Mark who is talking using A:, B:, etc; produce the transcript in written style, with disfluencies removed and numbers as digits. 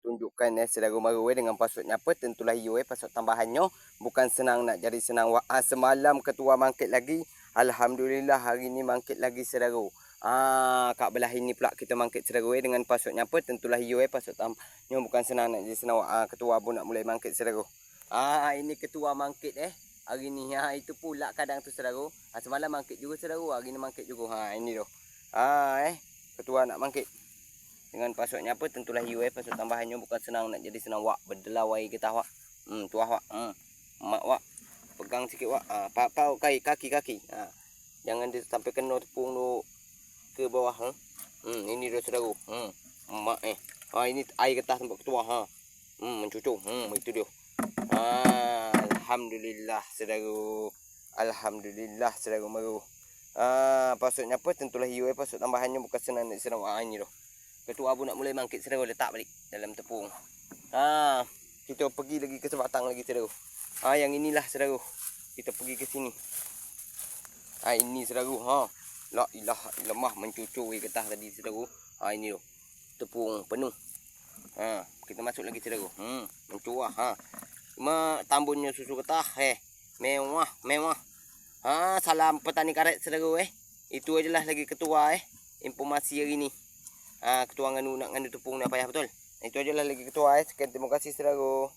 A: tunjukkan saudara mara dengan passwordnya apa. Tentulah you password tambahannya. Bukan senang nak jadi senang. Semalam ketua mangkit lagi. Alhamdulillah hari ni mangkit lagi saudara. Kat belah ini pula kita mangkit saudara dengan passwordnya apa. Tentulah you password tambahannya bukan senang nak jadi senang. Ketua pun nak mulai mangkit saudara. Ini ketua mangkit hari ni. Itu pula kadang tu saudara. Semalam mangkit juga saudara. Hari ni mangkit juga. Ini tu. Ketua nak mangkit. Dengan passwordnya apa? Tentulah you password tambahannya bukan senang nak jadi senang. Wak berdelawai kita wak. Tuah wak. Mak wak. Pegang sikit wak. Pau kaki. Jangan dia sampai kena tepung tu ke bawah. Ini dia saudara. Mak ini air getah tempat ketua. Mencucuk. Itu dia. Alhamdulillah saudara. Alhamdulillah saudara mara. Passwordnya apa? Tentulah you password tambahannya bukan senang nak senang. Ini tu. Ketua pun nak mulai mangkit saudara, letak balik dalam tepung. Kita pergi lagi ke sebatang lagi saudara. Yang inilah saudara. Kita pergi ke sini. Ini saudara. La ilaha illallah mencucuri getah tadi saudara. Ini tu. Tepung penuh. Kita masuk lagi saudara. Mencurah. Cuma tambunnya susu getah mewah. Salam petani karet saudara Itu ajalah lagi ketua informasi hari ni. Ketua nganu nak nganu tepung nak payah betul. Itu ajalah lagi ketua Sekian terima kasih saudara.